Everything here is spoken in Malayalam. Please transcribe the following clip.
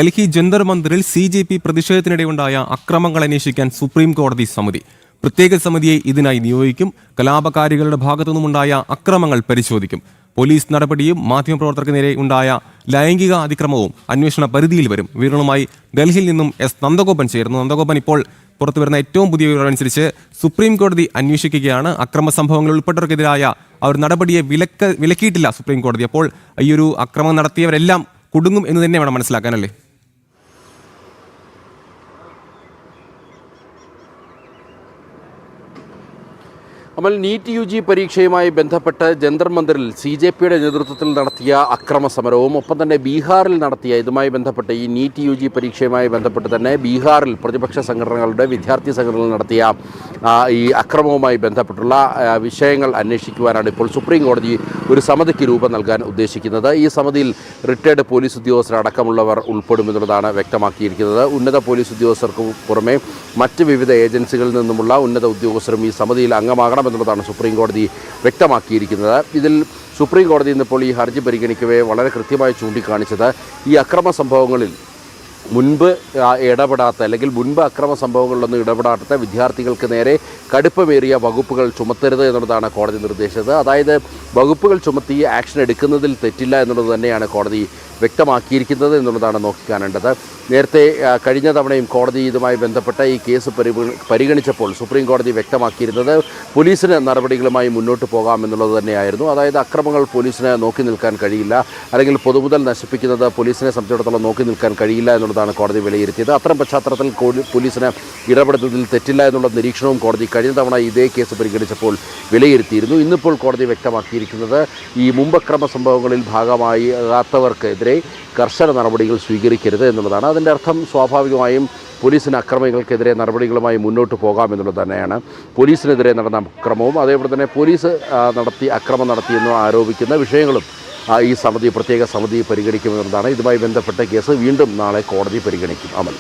ഡൽഹി ജന്തർ മന്ദിറിൽ CJP പ്രതിഷേധത്തിനിടെയുണ്ടായ അക്രമങ്ങൾ അന്വേഷിക്കാൻ സുപ്രീം കോടതി സമിതി. പ്രത്യേക സമിതിയെ ഇതിനായി നിയോഗിക്കും. കലാപകാരികളുടെ ഭാഗത്തുനിന്നുമുണ്ടായ അക്രമങ്ങൾ പരിശോധിക്കും. പോലീസ് നടപടിയും മാധ്യമപ്രവർത്തകർക്ക് നേരെ ഉണ്ടായ ലൈംഗിക അതിക്രമവും അന്വേഷണ പരിധിയിൽ വരും. വിവരങ്ങളുമായി ഡൽഹിയിൽ നിന്നും നന്ദഗോപൻ ചേർന്നു. നന്ദഗോപൻ, ഇപ്പോൾ പുറത്തുവരുന്ന ഏറ്റവും പുതിയ വിവരമനുസരിച്ച് സുപ്രീം കോടതി അന്വേഷിക്കുകയാണ്. അക്രമ സംഭവങ്ങളിൽ ഉൾപ്പെട്ടവർക്കെതിരായ ആ ഒരു നടപടിയെ വിലക്കിയിട്ടില്ല സുപ്രീം കോടതി. അപ്പോൾ ഈ ഒരു അക്രമം നടത്തിയവരെല്ലാം കുടുങ്ങും എന്ന് തന്നെ വേണം മനസ്സിലാക്കാനല്ലേ? അമൽ, നീറ്റ് UG പരീക്ഷയുമായി ബന്ധപ്പെട്ട് ജന്തർ മന്ദിറിൽ CJPയുടെ നേതൃത്വത്തിൽ നടത്തിയ അക്രമ സമരവും ഒപ്പം തന്നെ ബീഹാറിൽ നടത്തിയ ഇതുമായി ബന്ധപ്പെട്ട് ഈ നീറ്റ് UG പരീക്ഷയുമായി ബന്ധപ്പെട്ട് തന്നെ ബീഹാറിൽ പ്രതിപക്ഷ സംഘടനകളുടെ വിദ്യാർത്ഥി സംഘടനകൾ നടത്തിയ ഈ അക്രമവുമായി ബന്ധപ്പെട്ടുള്ള വിഷയങ്ങൾ അന്വേഷിക്കുവാനാണ് ഇപ്പോൾ സുപ്രീം കോടതി ഒരു സമിതിക്ക് രൂപം നൽകാൻ ഉദ്ദേശിക്കുന്നത്. ഈ സമിതിയിൽ റിട്ടയർഡ് പോലീസ് ഉദ്യോഗസ്ഥരടക്കമുള്ളവർ ഉൾപ്പെടുമെന്നുള്ളതാണ് വ്യക്തമാക്കിയിരിക്കുന്നത്. ഉന്നത പോലീസ് ഉദ്യോഗസ്ഥർക്ക് പുറമെ മറ്റ് വിവിധ ഏജൻസികളിൽ നിന്നുമുള്ള ഉന്നത ഉദ്യോഗസ്ഥരും ഈ സമിതിയിൽ അംഗമാകണം എന്നുള്ളതാണ് സുപ്രീം കോടതി വ്യക്തമാക്കിയിരിക്കുന്നത്. ഇതിൽ സുപ്രീം കോടതി ഇന്നിപ്പോൾ ഈ ഹർജി പരിഗണിക്കവേ വളരെ കൃത്യമായി ചൂണ്ടിക്കാണിച്ചത് ഈ അക്രമ സംഭവങ്ങളിൽ മുൻപ് ഇടപെടാത്ത അല്ലെങ്കിൽ മുൻപ് അക്രമ സംഭവങ്ങളിലൊന്നും ഇടപെടാത്ത വിദ്യാർത്ഥികൾക്ക് നേരെ കടുപ്പമേറിയ വകുപ്പുകൾ ചുമത്തരുത് എന്നുള്ളതാണ് കോടതി നിർദ്ദേശിച്ചത്. അതായത് വകുപ്പുകൾ ചുമത്തി ആക്ഷൻ എടുക്കുന്നതിൽ തെറ്റില്ല എന്നുള്ളത് തന്നെയാണ് കോടതി വ്യക്തമാക്കിയിരിക്കുന്നത് എന്നുള്ളതാണ് നോക്കിക്കാണേണ്ടത്. നേരത്തെ കഴിഞ്ഞ തവണയും കോടതി ഇതുമായി ബന്ധപ്പെട്ട ഈ കേസ് പരിഗണിച്ചപ്പോൾ സുപ്രീം കോടതി വ്യക്തമാക്കിയിരുന്നത് പോലീസിന് നടപടികളുമായി മുന്നോട്ട് പോകാമെന്നുള്ളത് തന്നെയായിരുന്നു. അതായത് അക്രമങ്ങൾ പോലീസിന് നോക്കി നിൽക്കാൻ കഴിയില്ല, അല്ലെങ്കിൽ പൊതുമുതൽ നശിപ്പിക്കുന്നത് പോലീസിനെ സംബന്ധിച്ചിടത്തോളം നോക്കി നിൽക്കാൻ കഴിയില്ല എന്നുള്ളതാണ് കോടതി വിലയിരുത്തിയത്. അത്തരം പശ്ചാത്തലത്തിൽ പോലീസിന് ഇടപെടുന്നതിൽ തെറ്റില്ല എന്നുള്ള നിരീക്ഷണവും കോടതി കഴിഞ്ഞ തവണ ഇതേ കേസ് പരിഗണിച്ചപ്പോൾ വിലയിരുത്തിയിരുന്നു. ഇന്നിപ്പോൾ കോടതി വ്യക്തമാക്കിയിരിക്കുന്നത് ഈ മുമ്പക്രമ സംഭവങ്ങളിൽ ഭാഗമാകാത്തവർക്കെതിരെ കർശന നടപടികൾ സ്വീകരിക്കരുത് എന്നുള്ളതാണ്. അതിൻ്റെ അർത്ഥം സ്വാഭാവികമായും പോലീസിന് അക്രമികൾക്കെതിരെ നടപടികളുമായി മുന്നോട്ട് പോകാമെന്നുള്ളത് തന്നെയാണ്. പോലീസിനെതിരെ നടന്ന അക്രമവും അതേപോലെ തന്നെ പോലീസ് അക്രമം നടത്തിയെന്ന് ആരോപിക്കുന്ന വിഷയങ്ങളും ഈ പ്രത്യേക സമിതി പരിഗണിക്കുമെന്നുള്ളതാണ്. ഇതുമായി ബന്ധപ്പെട്ട കേസ് വീണ്ടും നാളെ കോടതി പരിഗണിക്കും. അമൽ.